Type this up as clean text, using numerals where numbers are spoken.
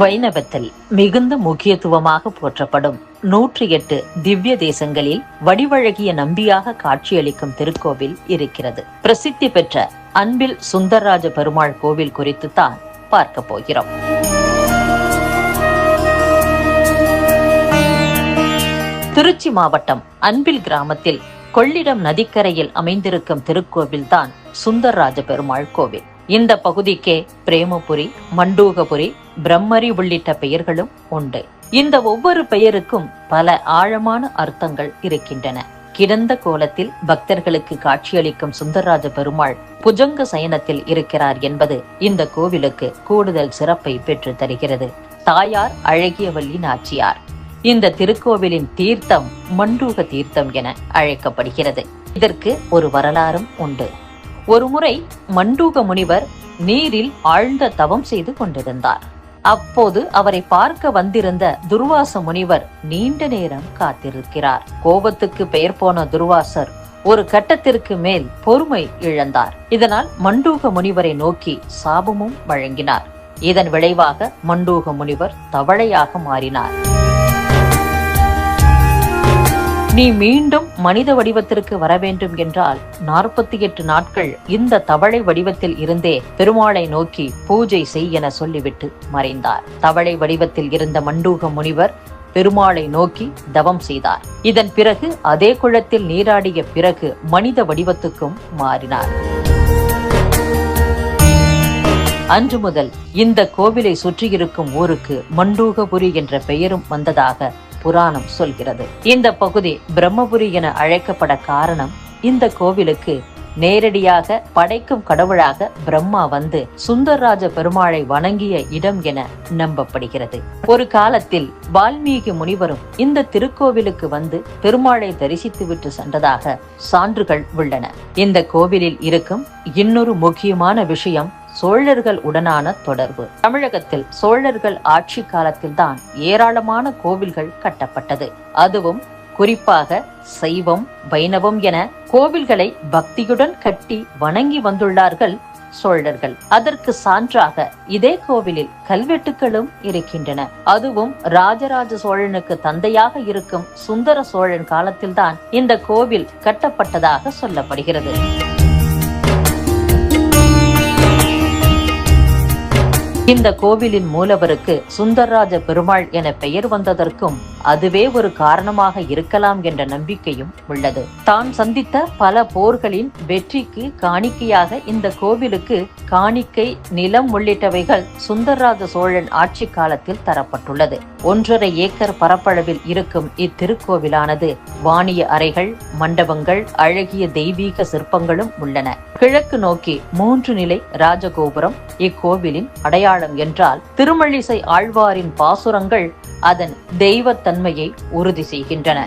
வைணவத்தில் மிகுந்த முக்கியத்துவமாக போற்றப்படும் 108 திவ்ய தேசங்களில் வடிவழகிய நம்பியாக காட்சியளிக்கும் திருக்கோவில் இருக்கிறது. பிரசித்தி பெற்ற அன்பில் சுந்தரராஜ பெருமாள் கோவில் குறித்து தான் பார்க்க போகிறோம். திருச்சி மாவட்டம் அன்பில் கிராமத்தில் கொள்ளிடம் நதிக்கரையில் அமைந்திருக்கும் திருக்கோவில் தான் சுந்தரராஜ பெருமாள் கோவில். இந்த பகுதிக்கே பிரேமபுரி, மண்டூகபுரி, பிரம்மரி உள்ளிட்ட பெயர்களும் உண்டு. இந்த ஒவ்வொரு பெயருக்கும் பல ஆழமான அர்த்தங்கள் இருக்கின்றன. கிடந்த கோலத்தில் பக்தர்களுக்கு காட்சியளிக்கும் சுந்தரராஜ பெருமாள் புஜங்க சயனத்தில் இருக்கிறார் என்பது இந்த கோவிலுக்கு கூடுதல் சிறப்பை பெற்று தருகிறது. தாயார் அழகியவல்லி நாச்சியார். இந்த திருக்கோவிலின் தீர்த்தம் மண்டூக தீர்த்தம் என அழைக்கப்படுகிறது. இதற்கு ஒரு வரலாறும் உண்டு. ஒருமுறை மண்டூக முனிவர் நீரில் ஆழ்ந்த தவம் செய்து கொண்டிருந்தார். அப்போது அவரை பார்க்க வந்திருந்த துர்வாச முனிவர் நீண்ட நேரம் காத்திருக்கிறார். கோபத்துக்கு பெயர் போன துர்வாசர் ஒரு கட்டத்திற்கு மேல் பொறுமை இழந்தார். இதனால் மண்டூக முனிவரை நோக்கி சாபமும் வழங்கினார். இதன் விளைவாக மண்டூக முனிவர் தவளையாக மாறினார். நீ மீண்டும் மனித வடிவத்திற்கு வர வேண்டும் என்றால் 48 நாட்கள் இந்த தவளை வடிவத்தில் இருந்தே பெருமாளை நோக்கி பூஜை செய் என சொல்லிவிட்டு மறைந்தார். தவளை வடிவத்தில் இருந்த மண்டூக முனிவர் பெருமாளை நோக்கி தவம் செய்தார். இதன் பிறகு அதே குளத்தில் நீராடிய பிறகு மனித வடிவத்துக்கும் மாறினார். அன்று முதல் இந்த கோவிலை சுற்றியிருக்கும் ஊருக்கு மண்டூகபுரி என்ற பெயரும் வந்ததாக புராணம் சொல்கிறது. இந்த பகுதி பிரம்மபுரி என அழைக்கப்பட காரணம் இந்த கோவிலுக்கு நேரடியாக படைக்கும் கடவுளாக பிரம்மா வந்து சுந்தரராஜ பெருமாளை வணங்கிய இடம் என நம்பப்படுகிறது. ஒரு காலத்தில் வால்மீகி முனிவரும் இந்த திருக்கோவிலுக்கு வந்து பெருமாளை தரிசித்துவிட்டு சென்றதாக சான்றுகள் உள்ளன. இந்த கோவிலில் இருக்கும் இன்னொரு முக்கியமான விஷயம் சோழர்கள் உடனான தொடர்பு. தமிழகத்தில் சோழர்கள் ஆட்சி காலத்தில் தான் ஏராளமான கோவில்கள் கட்டப்பட்டது. அதுவும் குறிப்பாக சைவம், வைணவம் என கோவில்களை பக்தியுடன் கட்டி வணங்கி வந்துள்ளார்கள் சோழர்கள். அதற்கு சான்றாக இதே கோவிலில் கல்வெட்டுகளும் இருக்கின்றன. அதுவும் ராஜராஜ சோழனுக்கு தந்தையாக இருக்கும் சுந்தர சோழன் காலத்தில்தான் இந்த கோவில் கட்டப்பட்டதாக சொல்லப்படுகிறது. இந்த கோவிலின் மூலவருக்கு சுந்தரராஜ பெருமாள் என பெயர் வந்ததற்கும் அதுவே ஒரு காரணமாக இருக்கலாம் என்ற நம்பிக்கையும் உள்ளது. தான் சந்தித்த பல போர்களின் வெற்றிக்கு காணிக்கையாக இந்த கோவிலுக்கு காணிக்கை, நிலம் உள்ளிட்டவைகள் சுந்தரராஜ சோழன் ஆட்சி காலத்தில் தரப்பட்டுள்ளது. 1.5 ஏக்கர் பரப்பளவில் இருக்கும் இத்திருக்கோவிலானது வாணிய அறைகள், மண்டபங்கள், அழகிய தெய்வீக சிற்பங்களும் உள்ளன. கிழக்கு நோக்கி 3 நிலை ராஜகோபுரம் இக்கோவிலின் அடையாளம் என்றால், திருமழிசை ஆழ்வாரின் பாசுரங்கள் அதன் தெய்வத்தன்மையை உறுதி செய்கின்றன.